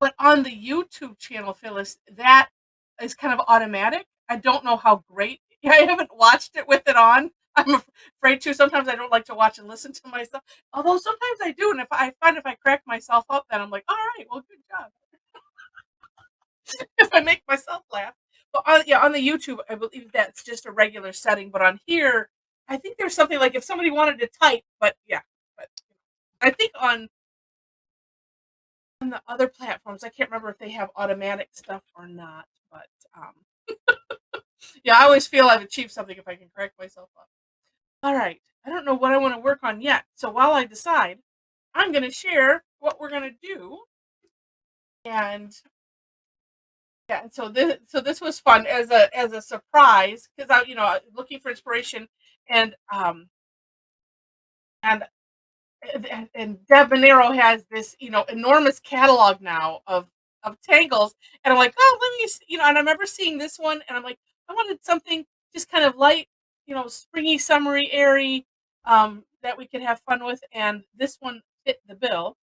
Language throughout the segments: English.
But on the YouTube channel, Phyllis, that is kind of automatic. I don't know how great. I haven't watched it with it on. I'm afraid to. Sometimes I don't like to watch and listen to myself. Although sometimes I do, and if I crack myself up, then I'm like, all right, well, good job. If I make myself laugh. But on the YouTube, I believe that's just a regular setting. But on here, I think there's something like if somebody wanted to type, but yeah, but I think on the other platforms, I can't remember if they have automatic stuff or not. But yeah, I always feel I've achieved something if I can correct myself up. All right, I don't know what I want to work on yet. So while I decide, I'm going to share what we're going to do. And yeah, and so this was fun as a surprise because looking for inspiration and and and Debbi Minero has this enormous catalog now of tangles, and I'm like, oh, let me and I remember seeing this one, and I'm like, I wanted something just kind of light, springy, summery, airy, that we could have fun with, and this one fit the bill,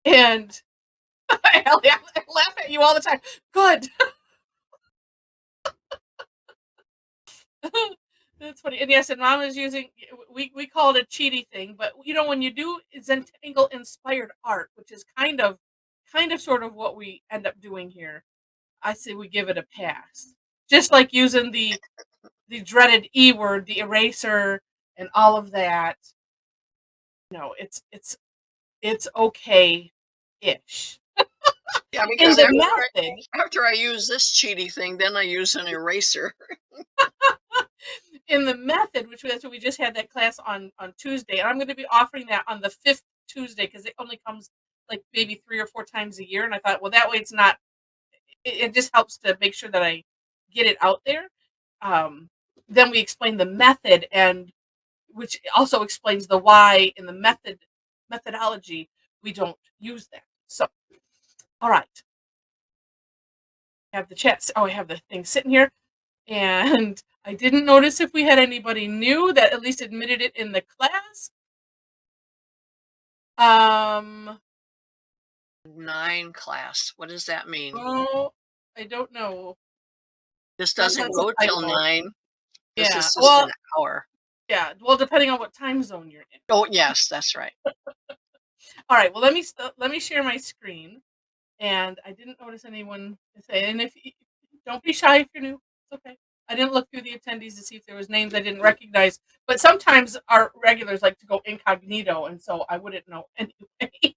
and I laugh at you all the time. Good. That's funny. And yes, and mom is using we call it a cheaty thing, but when you do Zentangle inspired art, which is kind of sort of what we end up doing here, I say we give it a pass. Just like using the dreaded E word, the eraser and all of that. It's okay ish. Yeah, In because the method. after I use this cheaty thing, then I use an eraser. In the method, that's what we just had that class on Tuesday, and I'm going to be offering that on the 5th Tuesday because it only comes like maybe 3 or 4 times a year, and I thought, well, that way it's not. It just helps to make sure that I get it out there. Um, then we explain the method, and which also explains the why in the methodology we don't use that. So, all right, I have the chat. Oh, I have the thing sitting here. And I didn't notice if we had anybody new that at least admitted it in the class. 9 class. What does that mean? Oh, I don't know. This Unless doesn't that's a go till typo. 9. This Yeah. is just Well, an hour. yeah. Well, depending on what time zone you're in. Oh, yes, that's right. All right. Well, let me share my screen. And I didn't notice anyone say. And if don't be shy if you're new. It's okay. I didn't look through the attendees to see if there was names I didn't recognize. But sometimes our regulars like to go incognito, and so I wouldn't know anyway.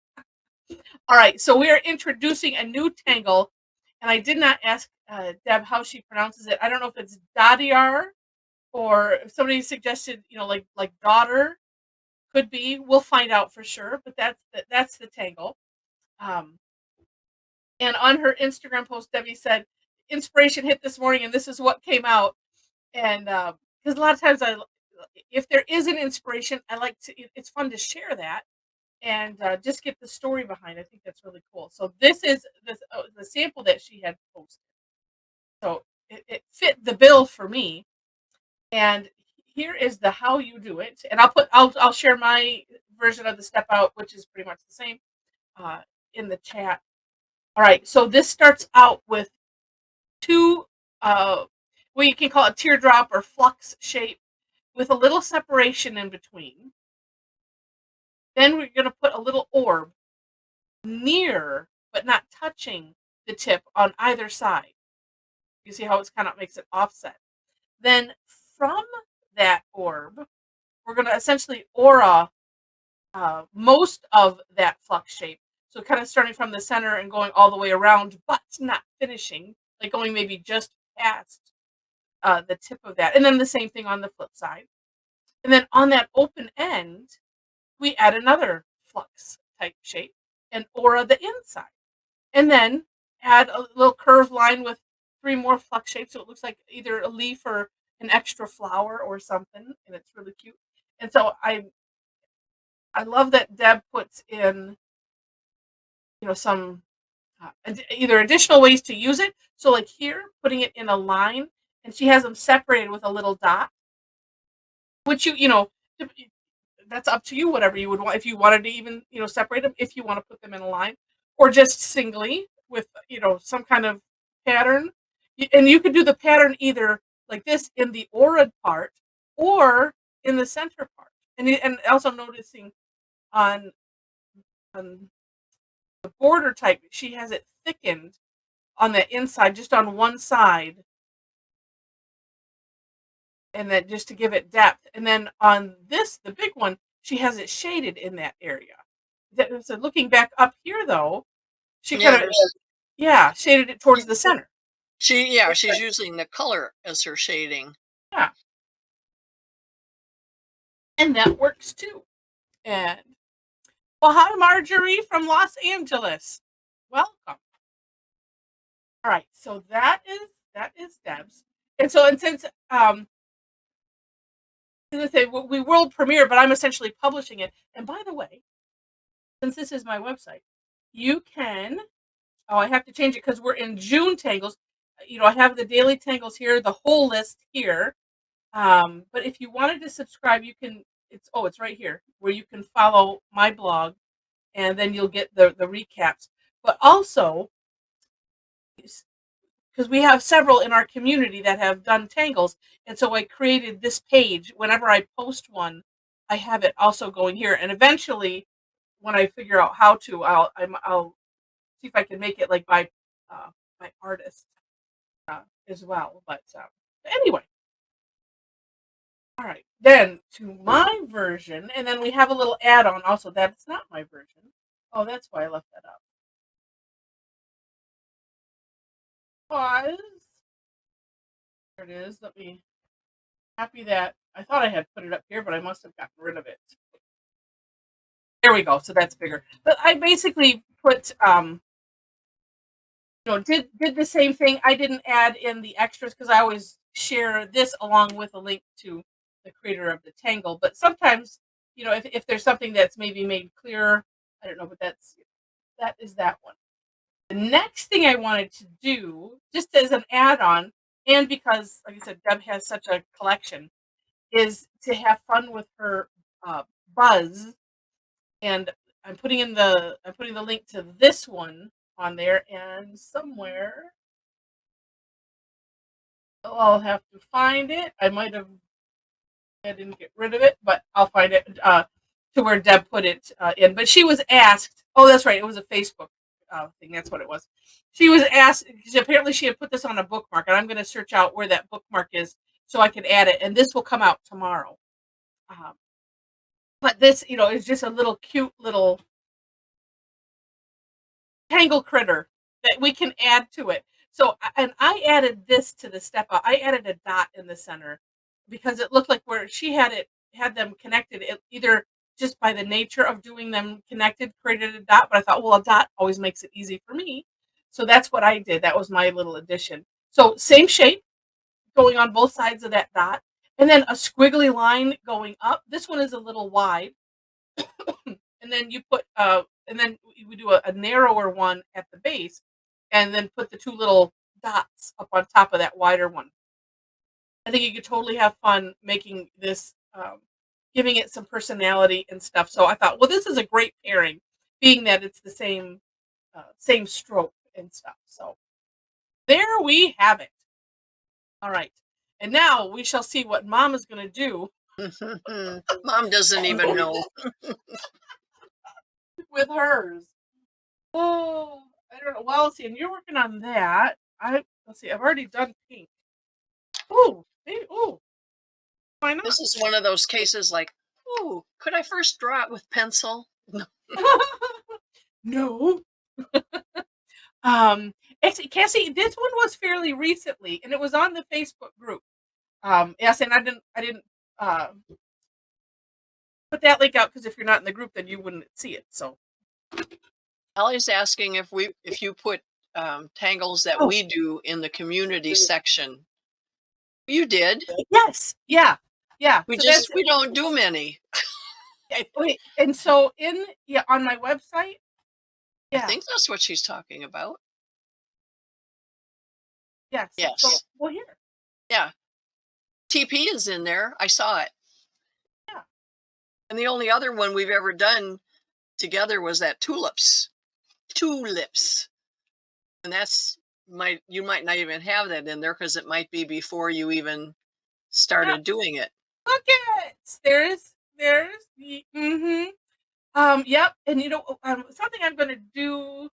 All right, so we are introducing a new tangle, and I did not ask Deb how she pronounces it. I don't know if it's Dottyr or if somebody suggested, like daughter could be. We'll find out for sure, but that's the tangle. Um, and on her Instagram post, Debbie said, "Inspiration hit this morning, and this is what came out." And because a lot of times if there is an inspiration, I like to. It's fun to share that and just get the story behind. I think that's really cool. So this is the sample that she had posted. So it fit the bill for me. And here is the how you do it. And I'll share my version of the step out, which is pretty much the same, uh, in the chat. All right. So this starts out with two, what you can call a teardrop or flux shape with a little separation in between. Then we're going to put a little orb near but not touching the tip on either side. You see how it's kind of makes it offset. Then from that orb, we're going to essentially aura most of that flux shape. So kind of starting from the center and going all the way around, but not finishing, like going maybe just past the tip of that. And then the same thing on the flip side. And then on that open end, we add another flux type shape and aura the inside. And then add a little curved line with 3 more flux shapes, so it looks like either a leaf or an extra flower or something, and it's really cute. And so I love that Deb puts in, some either additional ways to use it. So like here, putting it in a line, and she has them separated with a little dot, which that's up to you, whatever you would want. If you wanted to even, separate them, if you want to put them in a line, or just singly with, some kind of pattern. And you could do the pattern either like this in the aura part or in the center part. And also noticing on on the border type, she has it thickened on the inside, just on one side, and then just to give it depth. And then on this, the big one, she has it shaded in that area. So looking back up here, though, she Yeah, kind of, yeah, shaded it towards the center. she's using the color as her shading. Yeah, and that works too. And well, hi, Marjorie from Los Angeles. Welcome. All right, so that is Deb's, and since we world premiere, but I'm essentially publishing it. And by the way, since this is my website, you can. Oh, I have to change it because we're in June tangles. I have the daily tangles here, the whole list here. But if you wanted to subscribe, you can. It's right here where you can follow my blog, and then you'll get the recaps. But also, because we have several in our community that have done tangles, and so I created this page. Whenever I post one, I have it also going here, and eventually, when I figure out how to, I'll see if I can make it like my artist as well. But anyway, all right. Then to my version, and then we have a little add-on also. That's not my version. Oh, that's why I left that up. Pause. There it is. Let me. Happy that I thought I had put it up here, but I must have gotten rid of it. There we go. So that's bigger. But I basically put did the same thing. I didn't add in the extras because I always share this along with a link to the creator of the tangle. But sometimes, if there's something that's maybe made clearer, I don't know, but that is that one. The next thing I wanted to do, just as an add-on, and because, like I said, Deb has such a collection, is to have fun with her Buzzz, and I'm putting the link to this one on there, and somewhere I'll have to find it. I didn't get rid of it, but I'll find it to where Deb put it in. But she was asked. Oh, that's right. It was a Facebook thing. That's what it was. She was asked because apparently she had put this on a bookmark, and I'm going to search out where that bookmark is so I can add it. And this will come out tomorrow. Um, but this, is just a little cute little tangle critter that we can add to it. So, and I added this to the step out. I added a dot in the center because it looked like where she had them connected. It either just by the nature of doing them connected created a dot, but I thought, well, a dot always makes it easy for me. So that's what I did. That was my little addition. So same shape going on both sides of that dot, and then a squiggly line going up. This one is a little wide, and then and then we do a narrower one at the base, and then put the two little dots up on top of that wider one. I think you could totally have fun making this, giving it some personality and stuff. So I thought, well, this is a great pairing, being that it's the same stroke and stuff. So there we have it. All right, and now we shall see what Mom is going to do Mom doesn't even know. with hers. Oh, I don't know. Well, see, and you're working on that. Let's see. I've already done pink. Oh, maybe. Oh, why not? This is one of those cases like, oh, could I first draw it with pencil? No. No. Actually, Cassie, this one was fairly recently, and it was on the Facebook group. Yes, and I didn't uh put that link out because if you're not in the group, then you wouldn't see it. So. Ellie's asking if you put tangles that Oh, we do in the community section. You did. yes. Yeah. Yeah. We So that's we don't do many. wait. And so on my website. I Yeah. think that's what she's talking about. Yes. So Yes. well here. Yeah. TP is in there. I saw it. Yeah. And the only other one we've ever done together was that tulips tulips. And that's you might not even have that in there because it might be before you even Yep. started doing it. Look at there's the yep. And something I'm gonna do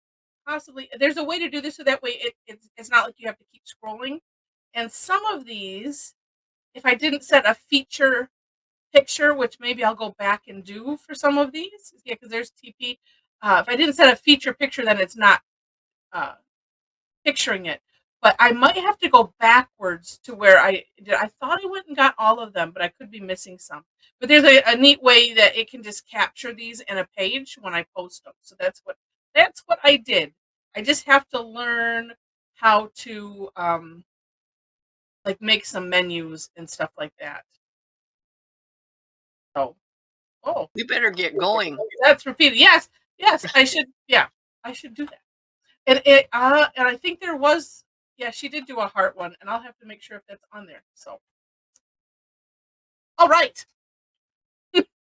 possibly. There's a way to do this so that way it's not like you have to keep scrolling. And some of these, if I didn't set a feature picture, which maybe I'll go back and do for some of these, yeah, because there's TP. If I didn't set a feature picture, then it's not uh, picturing it. But I might have to go backwards to where I did. I thought I went and got all of them, but I could be missing some. But there's a neat way that it can just capture these in a page when I post them. So that's what I did. I just have to learn how to like make some menus and stuff like that. So oh, You better get going. that's repeated. Yes, yes, I should. Yeah, I should do that. And I think there was. Yeah, she did do a heart one, and I'll have to make sure if that's on there. So, all right.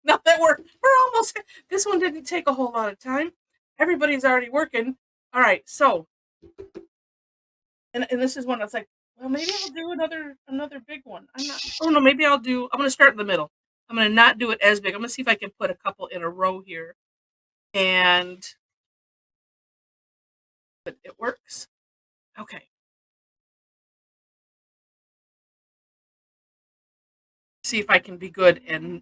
Now that we're almost. This one didn't take a whole lot of time. Everybody's already working. All right. So, and this is one that's like, well, maybe I'll do another big one. I'm not. Oh no, maybe I'll do. I'm gonna start in the middle. I'm gonna not do it as big. I'm gonna see if I can put a couple in a row here, and but it works. Okay. See if I can be good and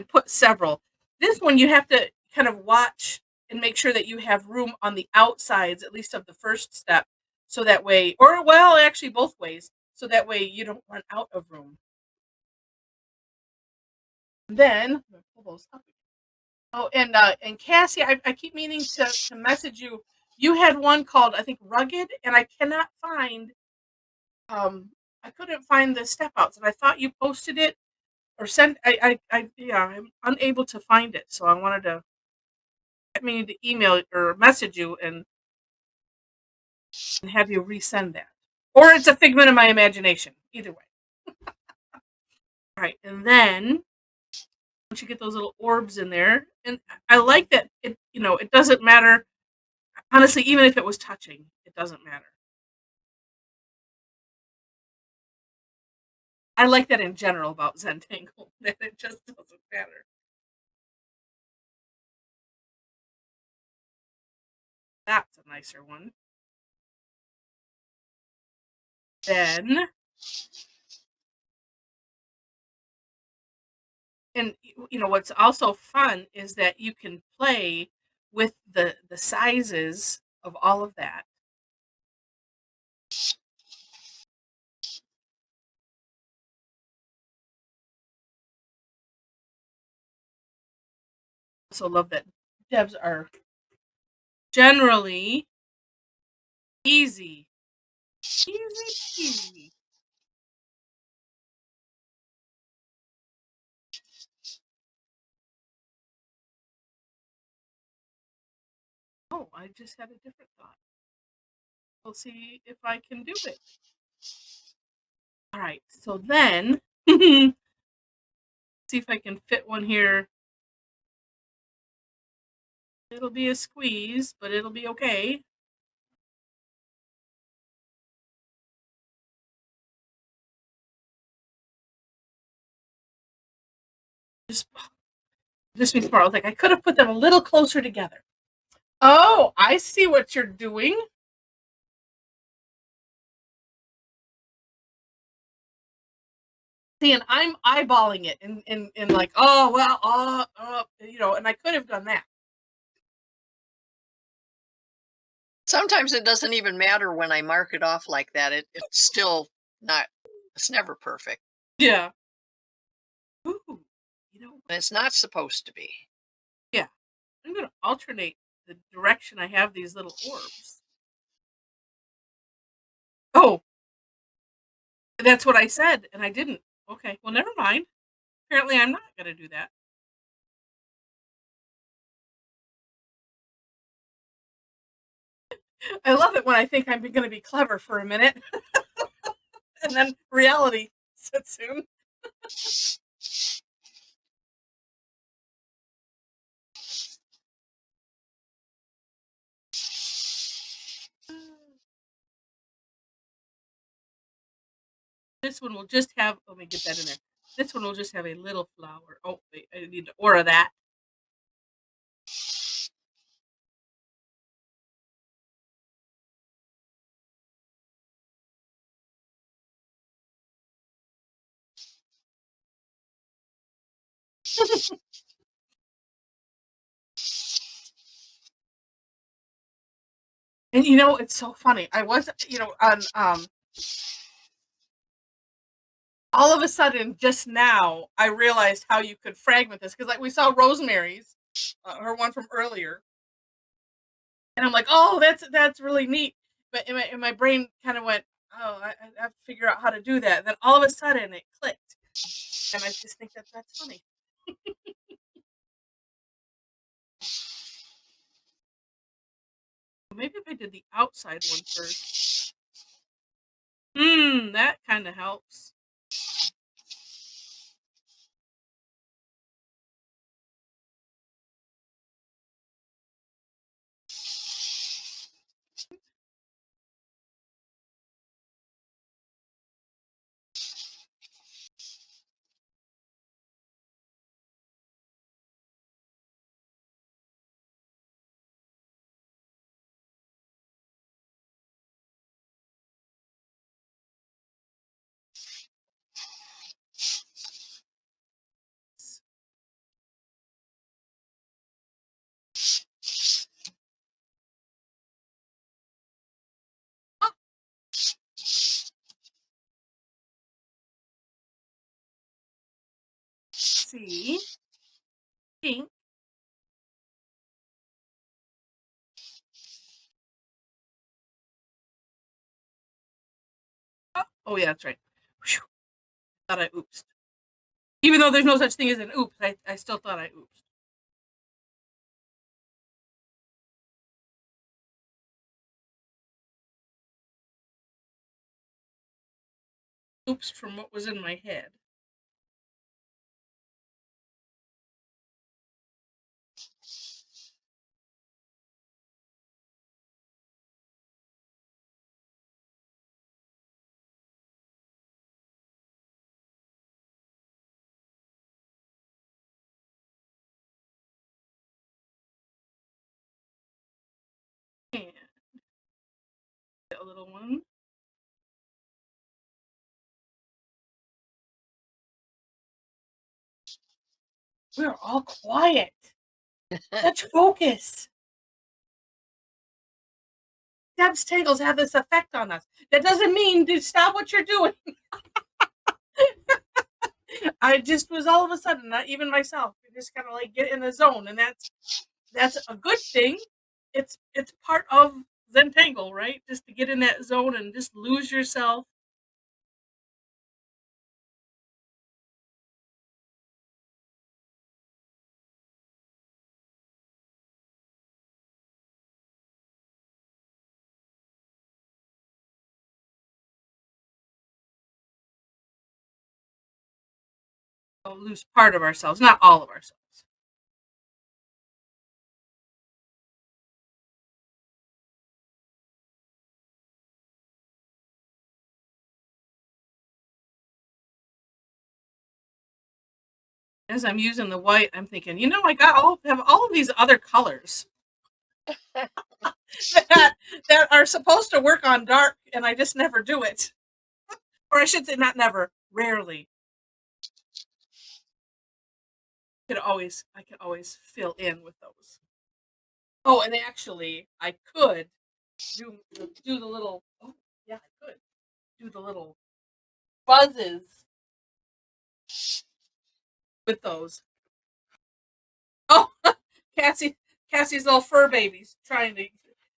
put several. This one you have to kind of watch and make sure that you have room on the outsides, at least of the first step, so that way, or well, actually both ways, so that way you don't run out of room. Then I'm gonna pull those up. Oh, and Cassie, I keep meaning to message you. You had one called I think rugged, and I cannot find I couldn't find the step outs, and I thought you posted it or sent. I yeah, I'm unable to find it, so I wanted to get me to email or message you and have you resend that. Or it's a figment of my imagination. Either way. All right. And then once you get those little orbs in there, and I like that it doesn't matter. Honestly, even if it was touching, it doesn't matter. I like that in general about Zentangle, that it just doesn't matter. That's a nicer one. Then and what's also fun is that you can play with the sizes of all of that. Also love that devs are generally easy. Easy peasy. Oh, I just had a different thought. We'll see if I can do it. All right, so then see if I can fit one here. It'll be a squeeze, but it'll be okay. Just be smart. I was like, I could have put them a little closer together. Oh, I see what you're doing. See, and I'm eyeballing it and like, oh well, and I could have done that. Sometimes it doesn't even matter when I mark it off like that. It's still not. It's never perfect, Yeah. Ooh, and it's not supposed to be. yeah. I'm gonna alternate the direction I have these little orbs. Oh, that's what I said, and I didn't. Okay, well, never mind. Apparently, I'm not gonna do that. I love it when I think I'm gonna be clever for a minute, and then reality sets in. This one will just have, let me get that in there. This one will just have a little flower. Oh, wait, I need more of that. And it's so funny. I was, on all of a sudden just now I realized how you could fragment this because like we saw Rosemary's, her one from earlier, and I'm like, oh, that's really neat. But in my brain kind of went, oh, I have to figure out how to do that. And then all of a sudden it clicked, and I just think that's funny. Maybe if I did the outside one first. That kind of helps. Oh, see, pink. Oh yeah, that's right. Whew, thought I oopsed. Even though there's no such thing as an oops, I still thought I oopsed. Oops from what was in my head. And a little one. We're all quiet. Such focus. Deb's tangles have this effect on us. That doesn't mean to stop what you're doing. I just was all of a sudden, not even myself, just kind of like get in the zone, and that's a good thing. It's part of Zentangle, right? Just to get in that zone and just lose yourself. Lose part of ourselves, not all of ourselves. As I'm using the white, I'm thinking, have all of these other colors that are supposed to work on dark, and I just never do it. Or I should say, not never, rarely. I could always fill in with those. Oh, and actually, I could do the little. Oh, yeah, I could do the little buzzes with those. Oh, Cassie, Cassie's little fur babies trying to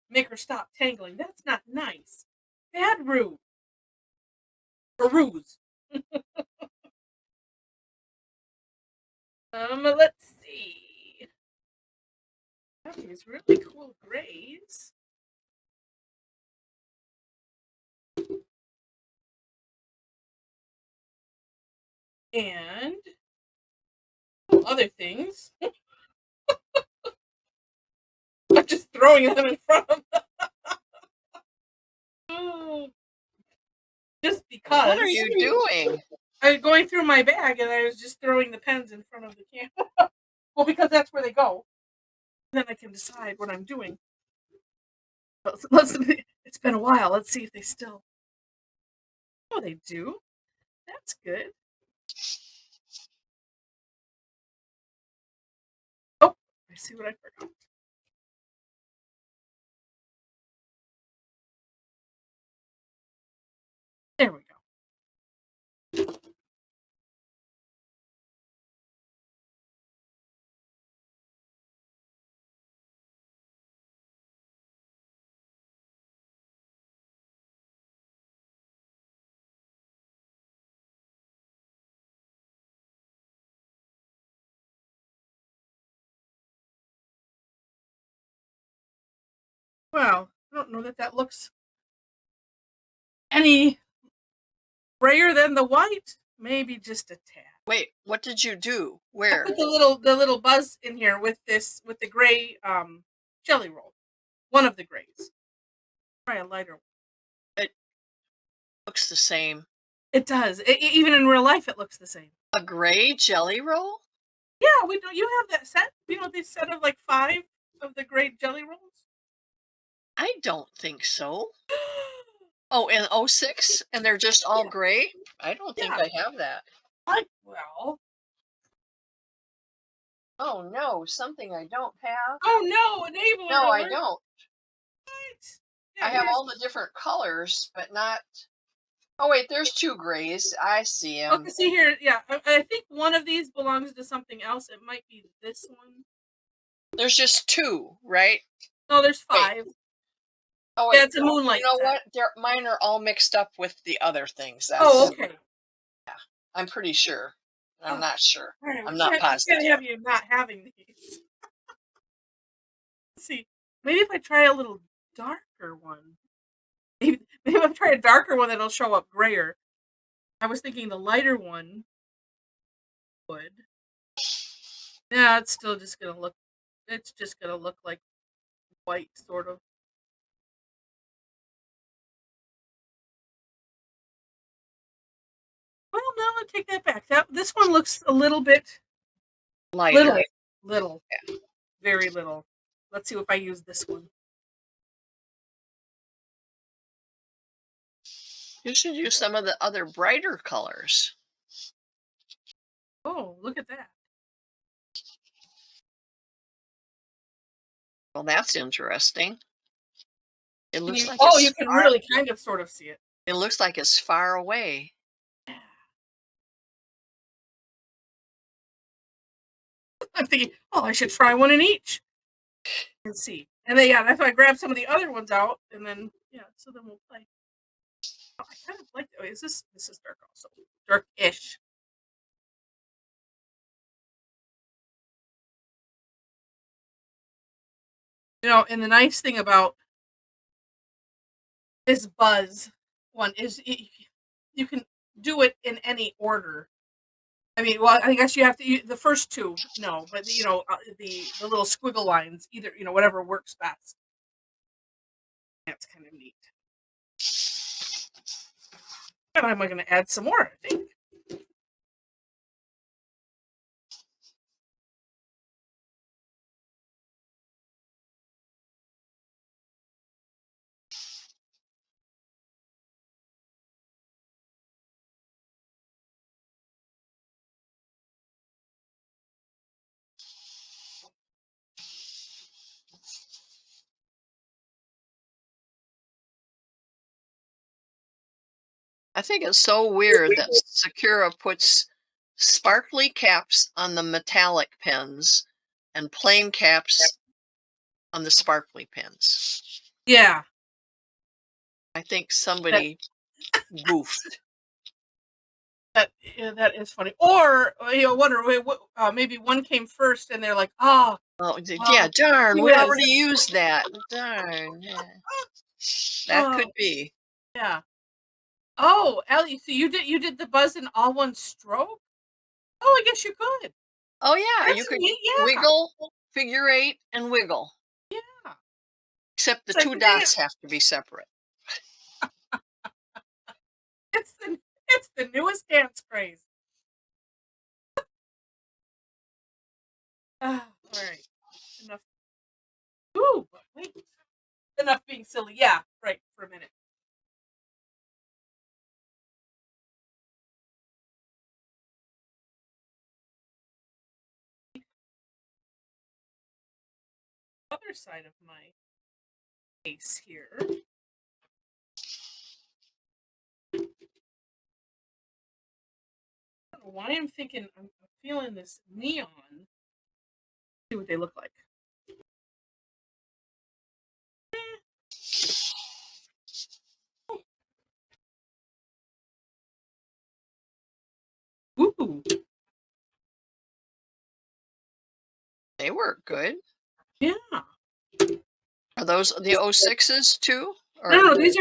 make her stop tangling. That's not nice. Bad ruse. Or ruse. Let's see. Got these really cool grays. And other things. I'm just throwing them in front of them. Oh, just because What are you doing? I was going through my bag and I was just throwing the pens in front of the camera. Well, because that's where they go. Then I can decide what I'm doing. It's been a while. Let's see if they still. Oh, they do. That's good. Oh, I see what I forgot. There we go. Well, I don't know that that looks any grayer than the white. Maybe just a tad. Wait, what did you do? I Where? put the little Buzzz in here with the gray jelly roll. One of the grays. Try a lighter one. It looks the same. It does. Even in real life, it looks the same. A gray jelly roll? Yeah, we don't. You have that set. You know this set of like 5 of the gray jelly rolls. I don't think so. Oh, and 06? And they're just all Yeah. gray? I don't think Yeah. I have that. Well. Oh no, something I don't have. Oh no, enabler No, I alert. don't. Right. I Yeah, have here's. all the different colors, but not. Oh wait, there's 2 grays. I see them. Okay, see here. Yeah, I think one of these belongs to something else. It might be this one. There's just 2, right? No, there's Wait. 5. Oh Yeah, wait. it's a You moonlight know set. what? Mine are all mixed up with the other things. Oh, That's. okay. I'm pretty sure. I'm Oh, not sure. all right. I'm We not can't positive. have you not having these. Let's see, maybe if I try a little darker one. Maybe if I try a darker one that'll show up grayer. I was thinking the lighter one would. Yeah, it's still just gonna look. It's just gonna look like white, sort of. Well, no, I take that back. This one looks a little bit Lighter. little, very little. Let's see if I use this one. You should use some of the other brighter colors. Oh, look at that. Well, that's interesting. It looks like Oh, it's you can far. really kind of sort of see it. It looks like it's far away. I'm thinking, oh, I should try one in each and see. And then yeah, that's why I grabbed some of the other ones out, and then yeah, so then we'll play. Oh, I kind of like. Oh, is this? This is dark also, dark-ish. You know, and the nice thing about this Buzzz one is you can do it in any order. I mean, well, I guess you have to the first 2, no, but the little squiggle lines, either whatever works best. That's kind of neat. And I'm going to add some more, I think. I think it's so weird that Sakura puts sparkly caps on the metallic pens and plain caps on the sparkly pens. Yeah, I think that somebody goofed. yeah, that is funny. Or wonder maybe one came first, and they're like, oh, Oh, yeah, well, darn, who we is? already used that. Darn. Yeah. That could Oh, be. yeah. Oh, Ellie, so you did the Buzzz in all one stroke? Oh, I guess you could. Oh, yeah, you That's could neat. Yeah, wiggle, figure 8, and wiggle. yeah. Except the It's like 2 dots have to be separate. It's the newest dance craze. All right. Enough. Ooh, but wait. Enough being silly. Yeah, right, for a minute. Other side of my face here. I don't know why I'm feeling this neon. See what they look like. Ooh. They work good. Yeah. Are those the 06s too? Or No, these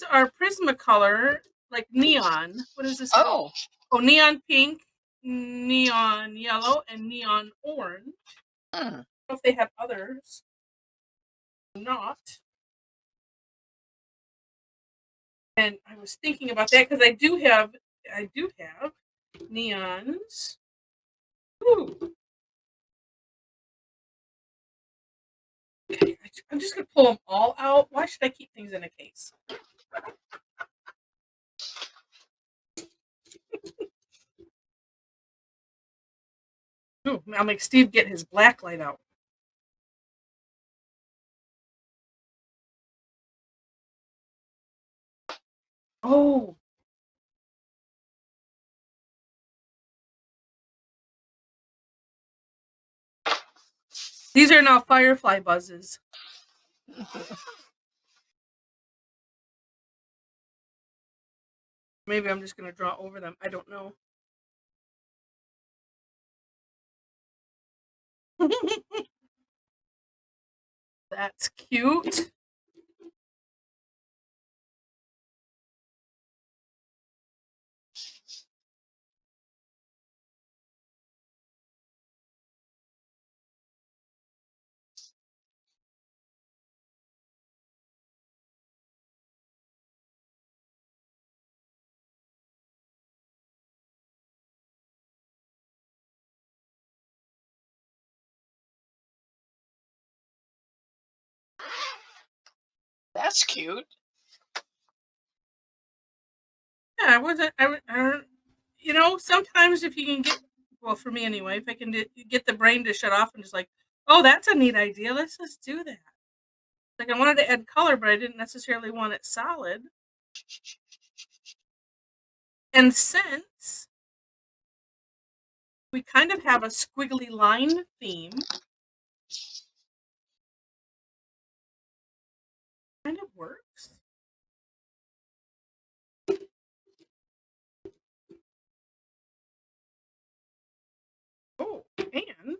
are Prismacolor, like neon. What is this? oh, Neon pink, neon yellow, and neon orange. I don't know if they have others. Not. And I was thinking about that because I do have neons. Ooh. Okay, I'm just gonna pull them all out. Why should I keep things in a case? Ooh, I'll make Steve get his black light out. Oh. These are now firefly buzzes. Maybe I'm just going to draw over them. I don't know. That's cute. that's cute. Yeah, I wasn't. Sometimes if you can get, well, for me anyway, if I can get the brain to shut off and just like, oh, that's a neat idea. Let's just do that. Like I wanted to add color, but I didn't necessarily want it solid. And since we kind of have a squiggly line theme, kind of works. Oh, and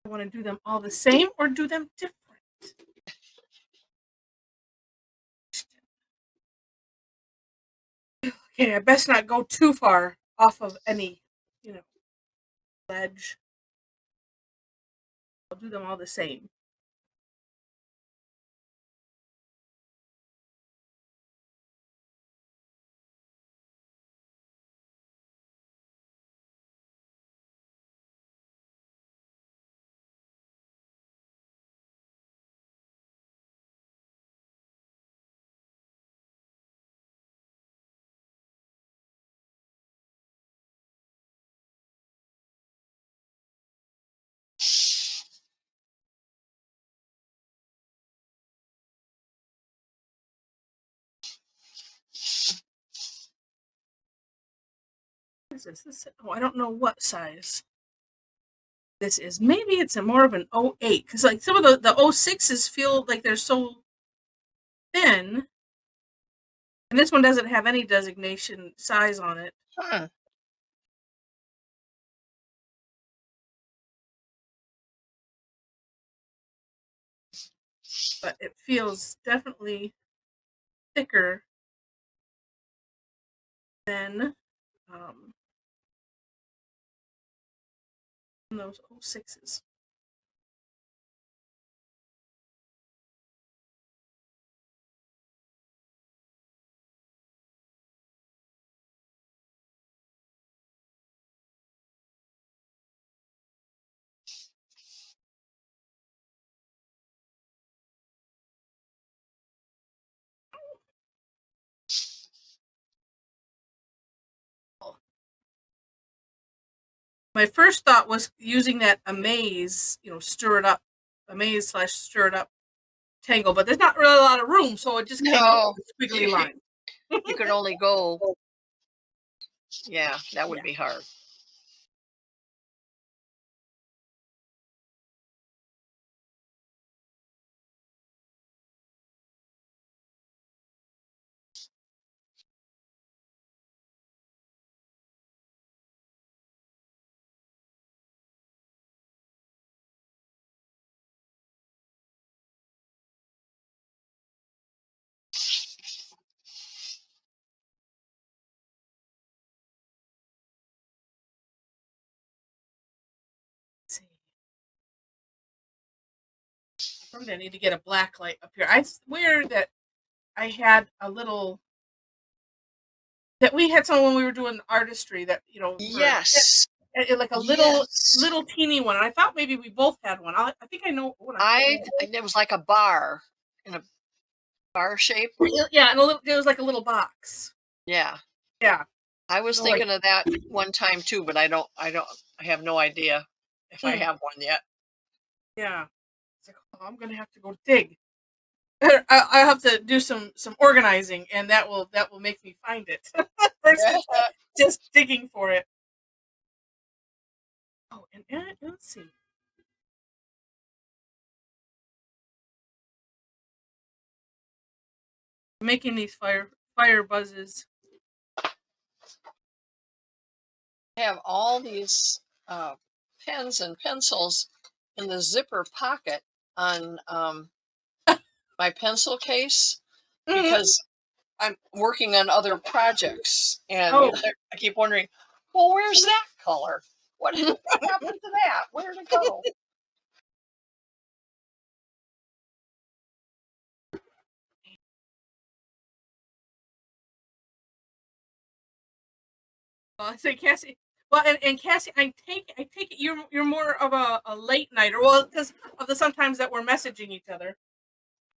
I want to do them all the same or do them different. Okay, I best not go too far off of any, ledge. I'll do them all the same. What is this? Oh, I don't know what size this is. Maybe it's more of an 08 because like some of the 06s feel like they're so thin, and this one doesn't have any designation size on it. Huh. but it feels definitely thicker than those 06s. My first thought was using that amaze, stir it up, amaze slash stir it up tangle, but there's not really a lot of room, so it just came out No, with a squiggly line. you can only go. Yeah, that would Yeah. be hard. Let's see. Someday I need to get a black light up here. I swear that I had a little that we had some when we were doing artistry that for Yes, like a yes. little teeny one. I thought maybe we both had one. I think I know what I'm I talking it was like a bar in a bar shape. about. Yeah, and it was like a little box. Yeah, Yeah, I was like thinking of that one time too, but I have no idea if I mm, have one yet. yeah. It's like, oh, I'm gonna have to go dig. I have to do some organizing, and that will make me find it versus just digging for it. Oh, and let's see. I'm making these fire buzzes. I have all these pens and pencils in the zipper pocket on my pencil case Hmm. because I'm working on other projects, and Oh, I keep wondering, well, where's that color? What happened to that? Where did it go? I say Cassie. Well, and Cassie, I take it you're more of a late nighter. Well, because of the sometimes that we're messaging each other.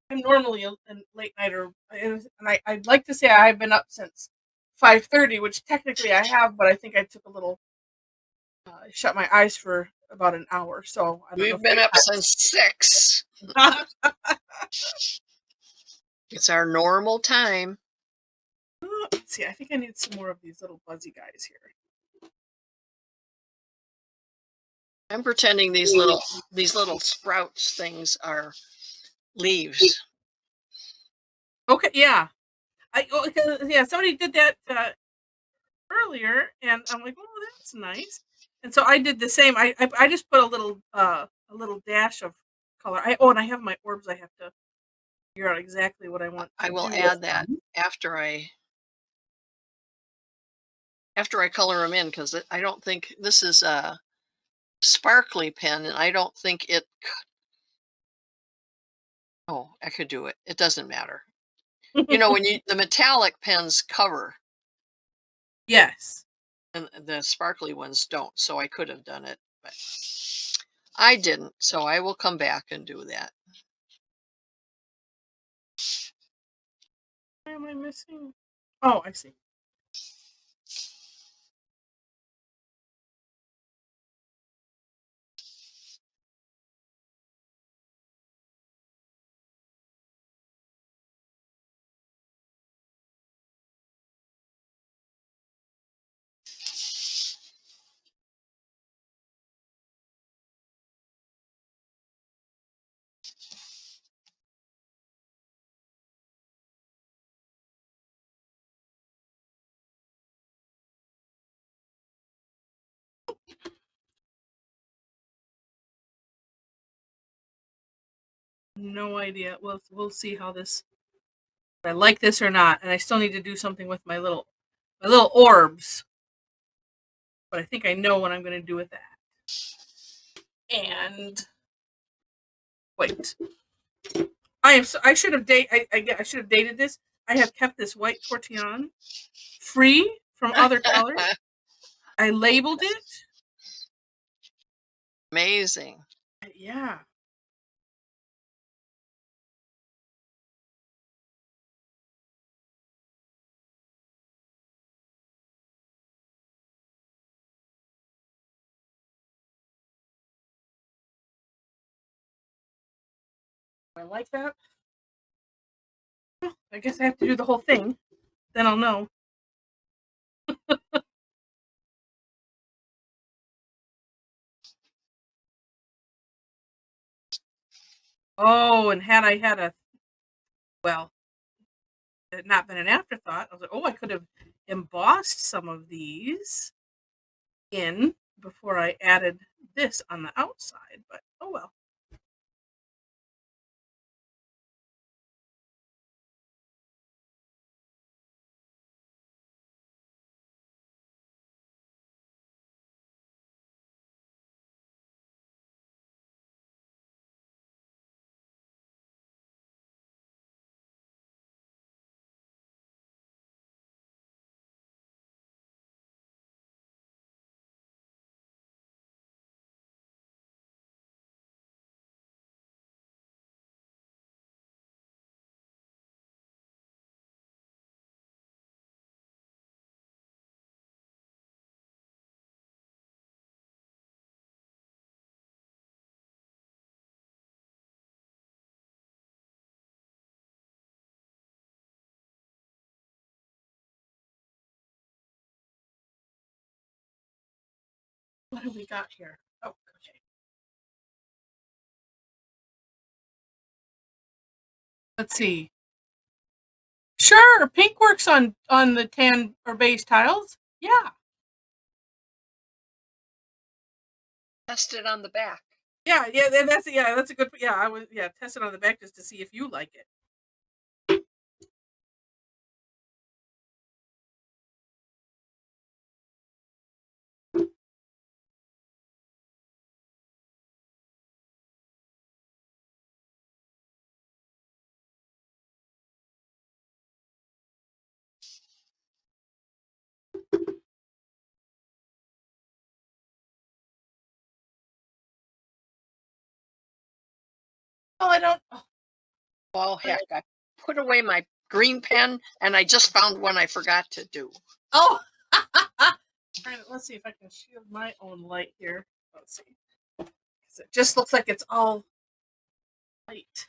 I'm normally a late nighter, and I'd like to say I've been up since 5:30, which technically I have, but I think I took a little shut my eyes for about an hour, so I don't know We've if been up since 6. that. It's our normal time. Let's see. I think I need some more of these little buzzy guys here. I'm pretending these little sprouts things are leaves. Okay, yeah. Yeah, somebody did that earlier, and I'm like, oh, that's nice. And so I did the same. I just put a little dash of color. And I have my orbs. I have to figure out exactly what I want to I will do with add that them. after I color them in, because I don't think this is a sparkly pen, and I don't think it. Oh, I could do it. It doesn't matter. When the metallic pens cover Yes. and the sparkly ones don't, so I could have done it, but I didn't. So I will come back and do that. What am I missing? Oh, I see. no idea. We'll see how this. If I like this or not, and I still need to do something with my little orbs. But I think I know what I'm going to do with that. And wait, I should have I should have dated this. I have kept this white Tortillion free from other colors. I labeled it. Amazing. Yeah. I like that. I guess I have to do the whole thing. Then I'll know. Oh, and had I had well, it had not been an afterthought, I was like, oh, I could have embossed some of these in before I added this on the outside, but oh well. What do we got here? Oh, okay. Let's see. Sure, pink works on the tan or beige tiles. Yeah, Test it on the back. yeah. That's a good. Yeah, I was test it on the back just to see if you like it. Oh, I don't. Oh, heck. I put away my green pen and I just found one I forgot to do. Oh. Let's see if I can shield my own light here. Let's see. 'Cause it just looks like it's all light.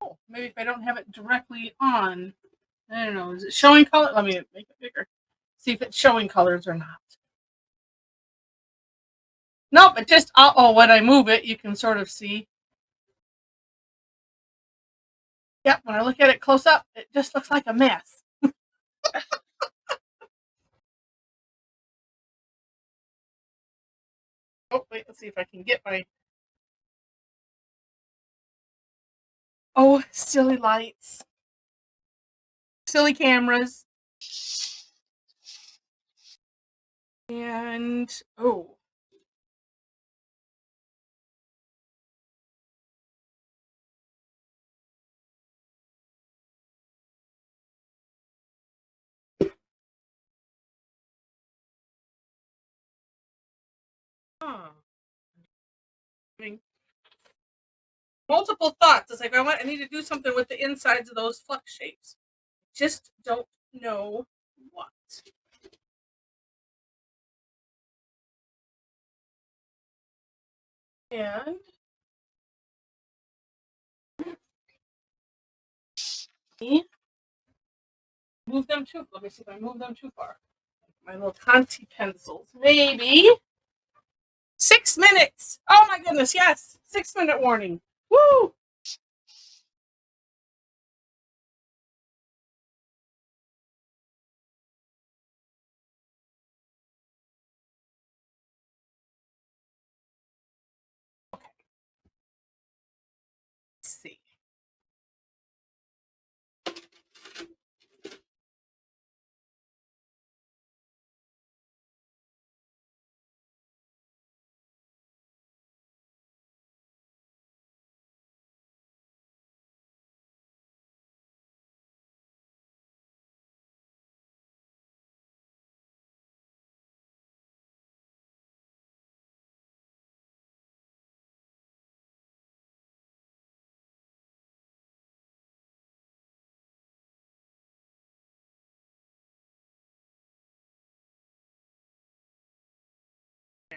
Oh, maybe if I don't have it directly on. I don't know. Is it showing color? Let me make it bigger. See if it's showing colors or not. No, but just when I move it, you can sort of see. Yep, when I look at it close up, it just looks like a mess. Oh, wait, let's see if I can get my. Oh, silly lights. Silly cameras. And, oh. Huh. Having multiple thoughts. It's like I need to do something with the insides of those flux shapes. Just don't know what. And move them too. Let me see if I move them too far. My little Conti pencils. Maybe 6 minutes. Oh my goodness, yes. 6 minute warning. Woo!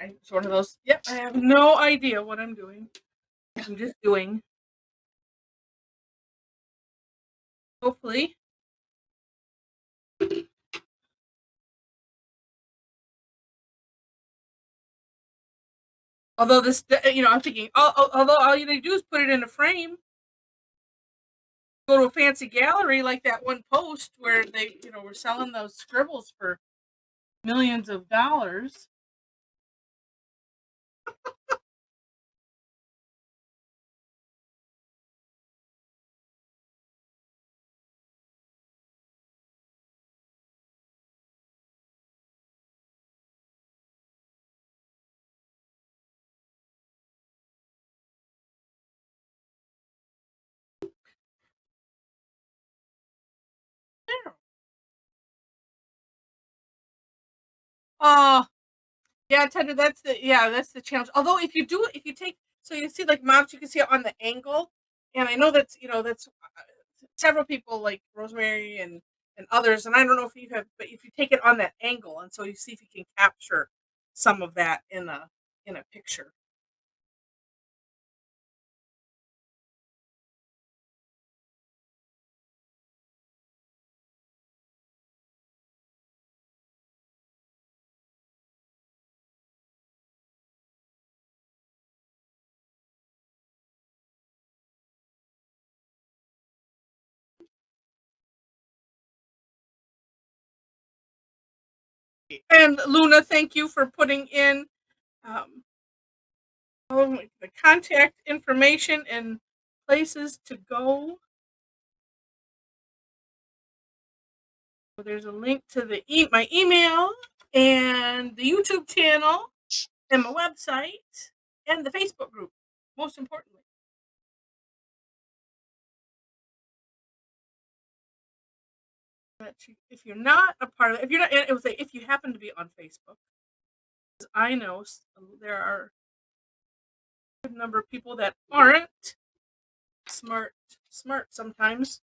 It's one of those. Yep, I have no idea what I'm doing. I'm just doing. Hopefully. Although this, I'm thinking, although all you need to do is put it in a frame, go to a fancy gallery like that one post where they, were selling those scribbles for millions of dollars. Oh, yeah, Tender, that's the challenge. Although if you take, so you see like moms, you can see it on the angle, and I know that's several people like Rosemary and others, and I don't know if you have, but if you take it on that angle, and so you see if you can capture some of that in a picture. And Luna, thank you for putting in um, the contact information and places to go. So there's a link to my email and the YouTube channel and my website and the Facebook group. Most importantly, if you're not a part of it, if you're not, it would say if you happen to be on Facebook, I know there are a good number of people that aren't smart sometimes.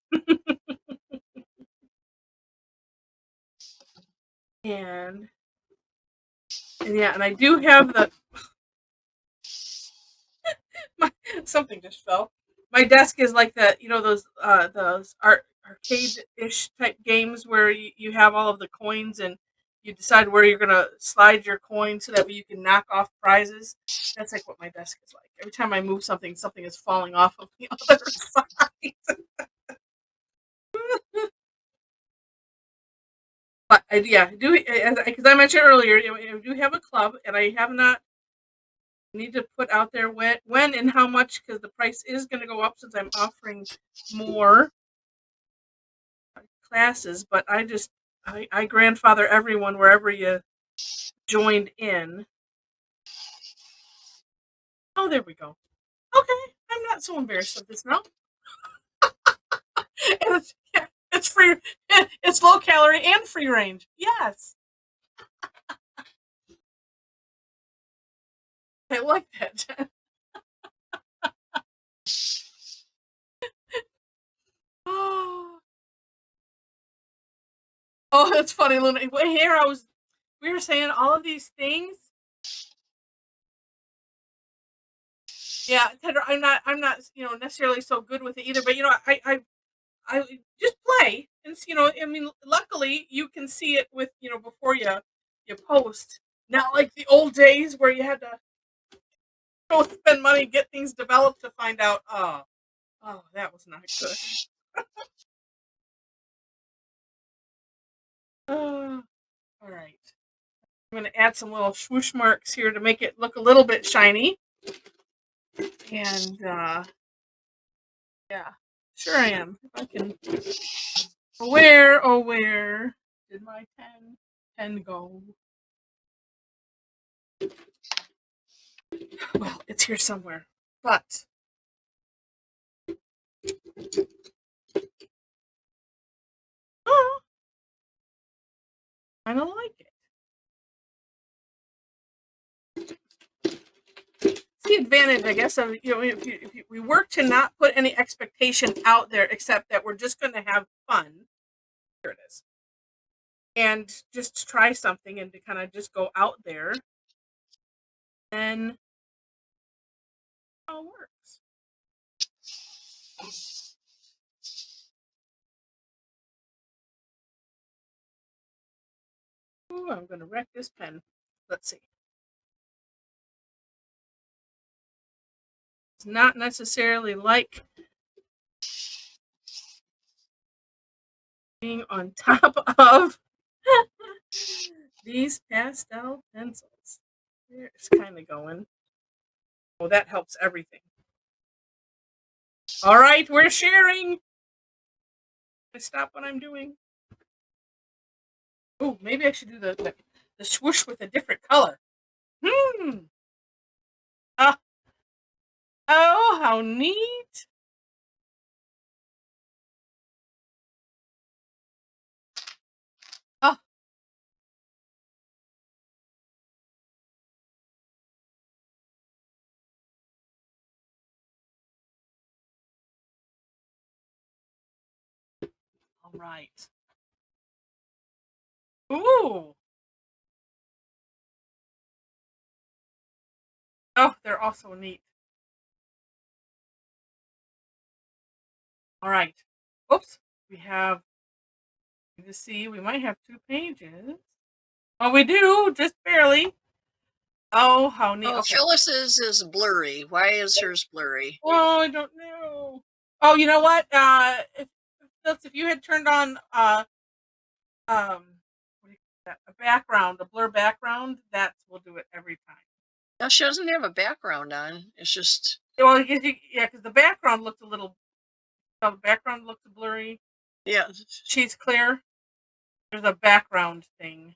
and yeah, and I do have something just fell. My desk is like those arcade-ish type games where you have all of the coins and you decide where you're gonna slide your coin so that way you can knock off prizes. That's like what my desk is like. Every time I move something is falling off of the other side. But yeah, I do, because I mentioned earlier, I do have a club, and I have not need to put out there when and how much, because the price is going to go up since I'm offering more classes. But I grandfather everyone wherever you joined in. Oh, there we go. Okay, I'm not so embarrassed of this now. And it's free. It's low calorie and free range. Yes, I like that. Oh, that's funny, Luna. Here we were saying all of these things. Yeah, Tender, I'm not necessarily so good with it either. But I just play, and I mean, luckily you can see it with before you post. Not like the old days where you had to go spend money get things developed to find out. Oh, that was not good. All right, I'm gonna add some little swoosh marks here to make it look a little bit shiny. And yeah, sure I am. If I can. Where did my pen go? Well, it's here somewhere. But oh, I don't like it. It's the advantage, I guess, of if we work to not put any expectation out there, except that we're just going to have fun. Here it is, and just try something and to kind of just go out there. then how it works. Ooh, I'm going to wreck this pen. Let's see. It's not necessarily like being on top of these pastel pencils. There it's kind of going. Oh, that helps everything. All right, we're sharing. I stop what I'm doing. Oh, maybe I should do the swoosh with a different color. Ah, oh, how neat. Oh, all right. Ooh. Oh, they're also neat. All right. Oops. We have, you see, we might have 2 pages. Oh, we do, just barely. Oh, how neat. Oh, Okay. Phyllis's is blurry. Why is hers blurry? Oh, I don't know. Oh, you know what? If you had turned on what do you call that? A background, a blur background, that will do it every time. No, she doesn't have a background on. It's just Well, because the background looked a little. The background looked blurry. yeah. She's clear. There's a background thing.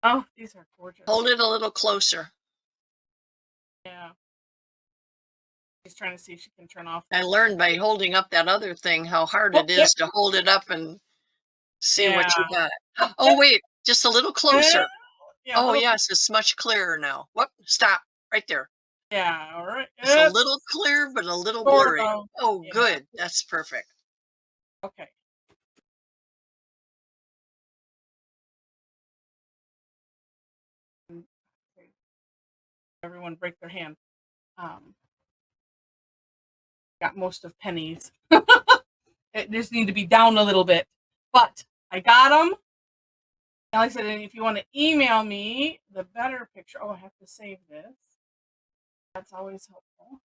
Oh, these are gorgeous. Hold it a little closer. Yeah. She's trying to see if she can turn off. I learned by holding up that other thing how hard it Yep. is to hold it up and see Yeah. what you got. Oh, wait, just a little closer. Yeah. Oh, yes, it's much clearer now. Whoop, stop right there. Yeah. All right. It's a little clear, but a little Sort blurry. of. Oh, Yeah. good. That's perfect. Okay. Everyone break their hand. Got most of Penny's. It just need to be down a little bit, but I got them. Like I said, if you want to email me the better picture, oh, I have to save this. That's always helpful.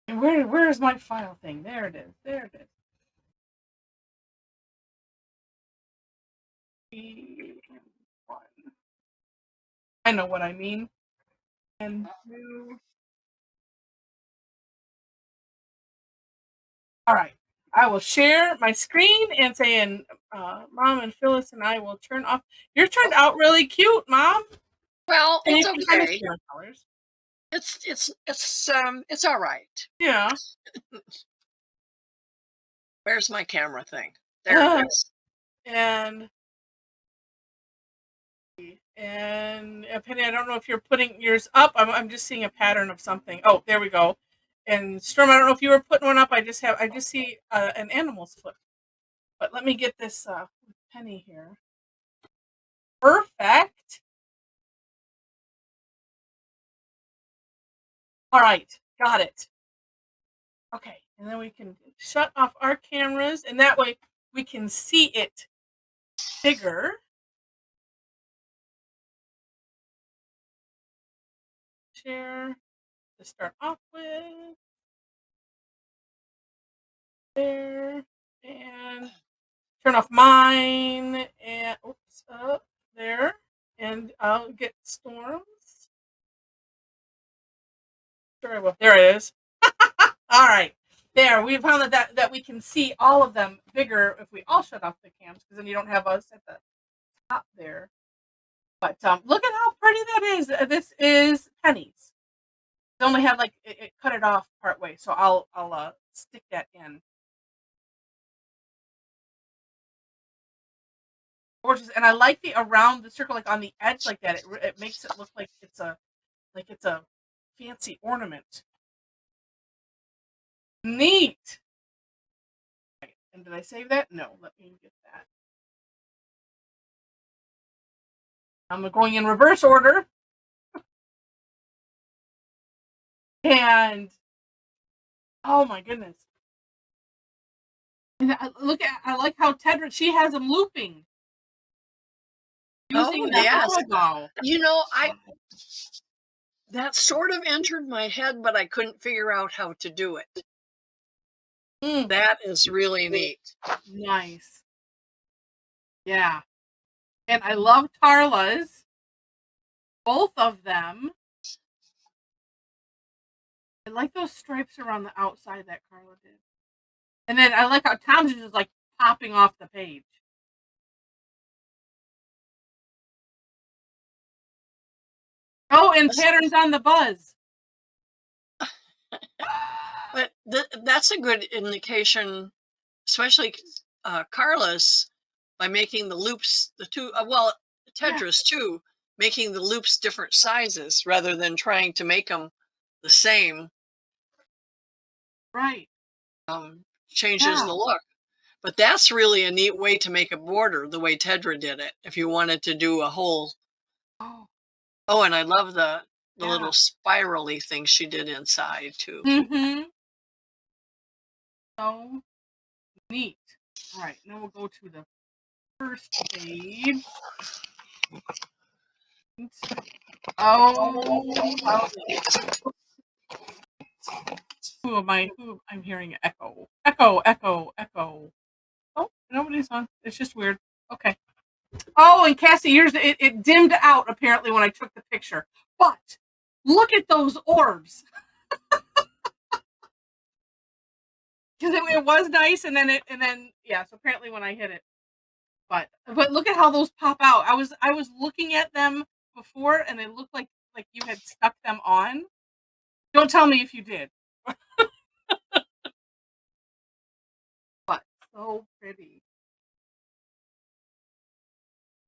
And where's my file thing? There it is. There it is. I know what I mean. And two. All right. I will share my screen and say, and Mom and Phyllis and I will turn off. Yours turned out really cute, Mom. Well, And it's you can kind of okay. share colors. It's all right. Yeah. Where's my camera thing? There it is. And Penny, I don't know if you're putting yours up. I'm just seeing a pattern of something. Oh, there we go. And Storm, I don't know if you were putting one up. I just see an animal's foot. But let me get this Penny here. Perfect. All right, got it. Okay, and then we can shut off our cameras, and that way we can see it bigger. Share to start off with. There, and turn off mine, and oops, up there, and I'll get Storms. Sure I will. There it is. All right, there. We found that we can see all of them bigger if we all shut off the cams, because then you don't have us at the top there. But look at how pretty that is. This is Penny's. It only had like it cut it off part way, so I'll stick that in. Gorgeous, and I like the around the circle, like on the edge, like that. It makes it look like it's a fancy ornament. Neat. Right. And did I save that? No. Let me get that. I'm going in reverse order. And oh my goodness. And I like how Tedra, she has them looping. Using the yes. bow. You know, that sort of entered my head, but I couldn't figure out how to do it. That is really neat. Nice. Yeah. And I love Carla's. Both of them. I like those stripes around the outside that Carla did. And then I like how Tom's is just like popping off the page. Oh, and patterns on the Buzzz. But that's a good indication, especially Carla's, by making the loops, the two, Tedra's too, making the loops different sizes rather than trying to make them the same. Right. Changes the look. But that's really a neat way to make a border, the way Tedra did it. If you wanted to do a whole. Oh, and I love the little spirally thing she did inside too. So neat. All right, now we'll go to the first page. Oh, I'm hearing echo. Echo. Oh, nobody's on. It's just weird. Okay. Oh, and Cassie, it dimmed out apparently when I took the picture. But look at those orbs. Because it was nice, and then so apparently when I hit it. But look at how those pop out. I was looking at them before, and they looked like you had stuck them on. Don't tell me if you did. But so pretty.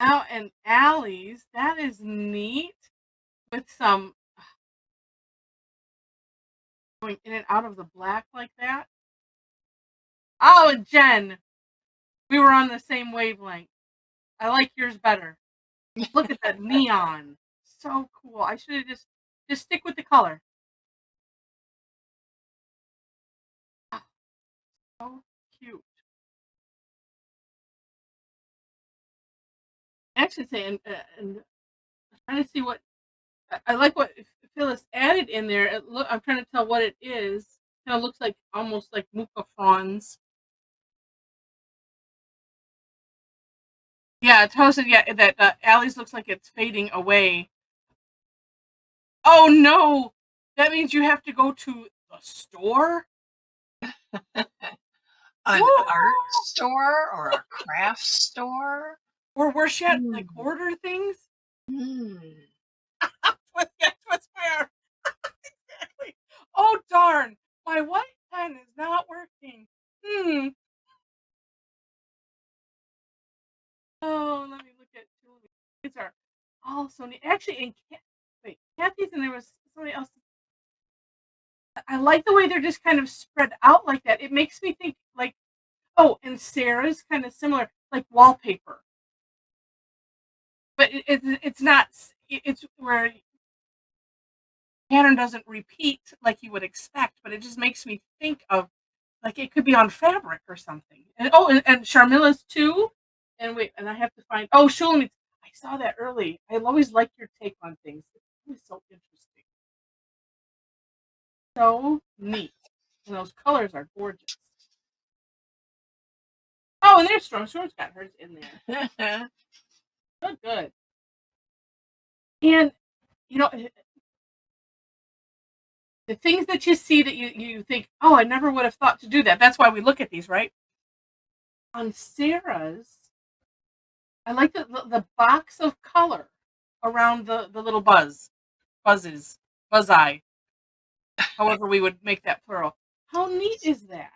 Now, and Allie's, that is neat. With some going in and out of the black like that. Oh, and Jen, we were on the same wavelength. I like yours better. Look at that neon. So cool. I should have just stick with the color. Oh, so cute. Actually, saying and trying to see what I like what Phyllis added in there. I'm trying to tell what it is. Kind of looks like almost like muka fronds. Yeah, Tosin. Yeah, that Allie's looks like it's fading away. Oh no, that means you have to go to the store. An art store or a craft store, or where she had like order things. Twist my arm. Exactly. Oh darn, my white pen is not working. Oh, let me look at Julie. These are all so neat. Actually, Kathy's, and there was somebody else. I like the way they're just kind of spread out like that. It makes me think like, oh, and Sarah's kind of similar, like wallpaper. But it's not. It's where pattern doesn't repeat like you would expect, but it just makes me think of like it could be on fabric or something. And and Sharmila's too. And wait, and I have to find. Oh, Shulamit, I saw that early. I always like your take on things. It's always so interesting. So neat. And those colors are gorgeous. Oh, and there's Storm. Storm's got hers in there. Good. And you know, the things that you see that you think, oh, I never would have thought to do that. That's why we look at these, right? On Sarah's, I like the box of color around the little buzzes, buzz-eye. However we would make that plural. How neat is that?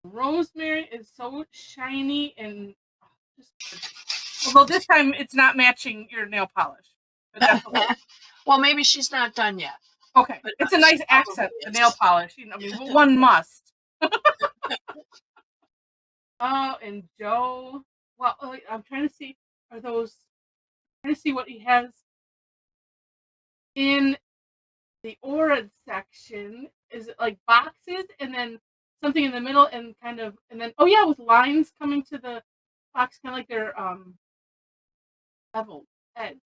Rosemary is so shiny and although this time it's not matching your nail polish. but that's okay. Well, maybe she's not done yet. Okay, But it's a nice she accent, probably the is. nail polish. I mean, one must. Oh, and Joe. Well, I'm trying to see. Are those? Trying to see what he has in the aura section. Is it like boxes and then something in the middle and kind of and then oh yeah, with lines coming to the box, kind of like their level edge.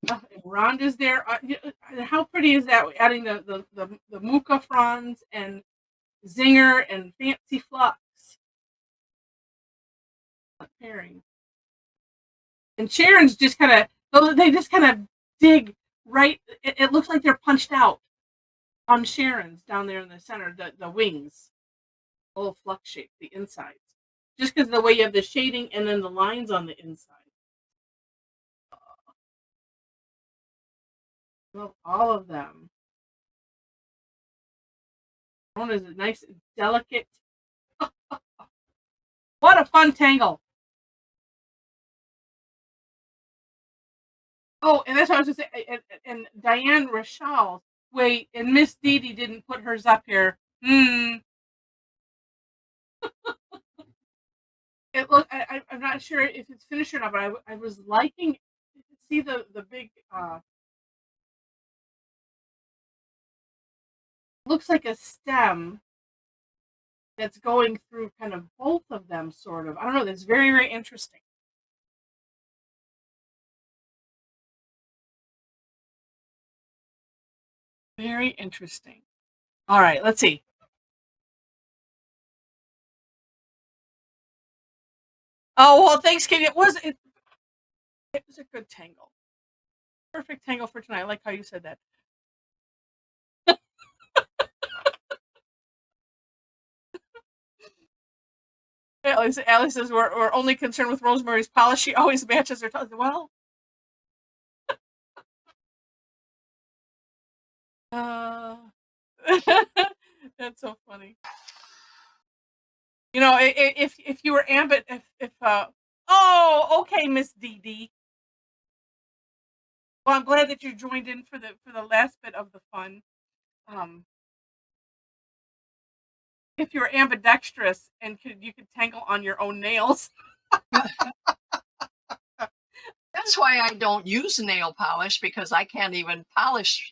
And Rhonda's there. How pretty is that? Adding the Muka fronds and Zinger and Fancy Flux pairing. And Sharon's just kind of, they just kind of dig right. It looks like they're punched out on Sharon's down there in the center, the wings, a little flux shape, the insides. Just because of the way you have the shading and then the lines on the inside. Love all of them. One is a nice, delicate. What a fun tangle. Oh, and that's what I was going to say. And Diane Rachel, wait, and Miss Dee Dee didn't put hers up here. It look. I'm not sure if it's finished or not, but I was liking. See the big. Looks like a stem that's going through kind of both of them, sort of. I don't know. That's very, very interesting. Very interesting. All right, let's see. Oh well, thanks, Katie. It was a good tangle. Perfect tangle for tonight. I like how you said that. Allie says we're only concerned with Rosemary's polish. She always matches her tongue. Well, that's so funny. You know, if you were Ambit, if oh, okay, Miss Dee Dee. Well, I'm glad that you joined in for the last bit of the fun. If you were ambidextrous and you could tangle on your own nails. That's why I don't use nail polish, because I can't even polish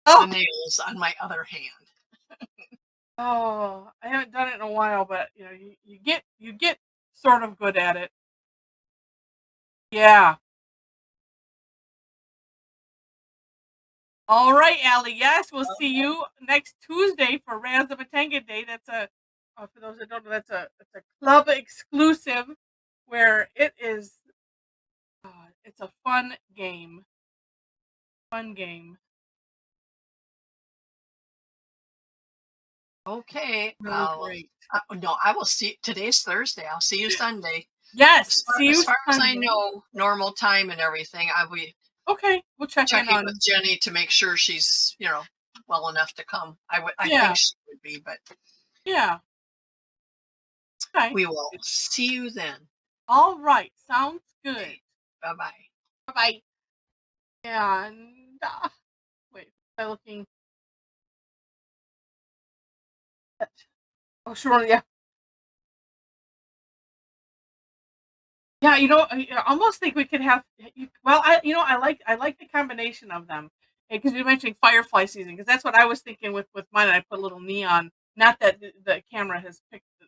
Oh, the nails on my other hand. oh, I haven't done it in a while, but you know, you get sort of good at it. Yeah. All right, Allie. Yes, we'll see you next Tuesday for Razamatanga Day. That's for those that don't know, that's a club exclusive where it is. It's a fun game. Fun game. Okay. Really great. No, I will see. Today's Thursday. I'll see you Sunday. Yes. See you As far as I Sunday. know, normal time and everything, I'll be Okay, we'll check in on. with Jenny to make sure she's, well enough to come. I Yeah. think she would be, but Yeah. Okay. we will see you then. All right. Sounds good. Okay. Bye-bye. Bye-bye. And wait, am I looking? Oh, sure. Yeah. Yeah, I almost think we could have. Well, I like the combination of them because you're mentioning firefly season because that's what I was thinking with mine. I put a little neon. Not that the camera has picked it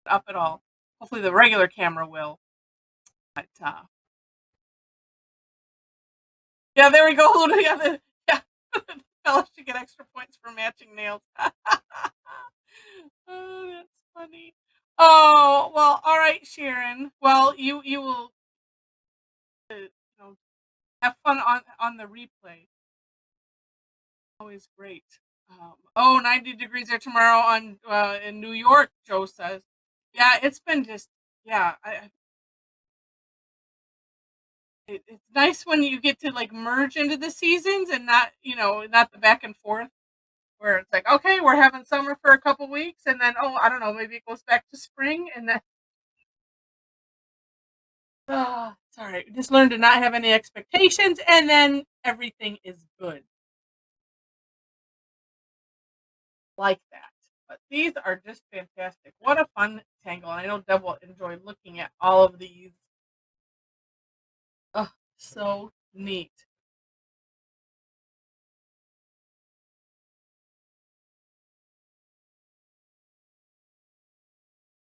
up at all. Hopefully, the regular camera will. But yeah, there we go. Yeah, fellas should get extra points for matching nails. Oh, that's funny. Oh well, all right, Sharon. Well, you will have fun on the replay. Always great. 90 degrees there tomorrow on in New York. Joe says, yeah, it's been just yeah. It's nice when you get to like merge into the seasons and not not the back and forth where it's like okay we're having summer for a couple weeks and then oh I don't know maybe it goes back to spring and then It's all right. Just learn to not have any expectations, and then everything is good. Like that. But these are just fantastic. What a fun tangle. I know Deb will enjoy looking at all of these. Oh, so neat.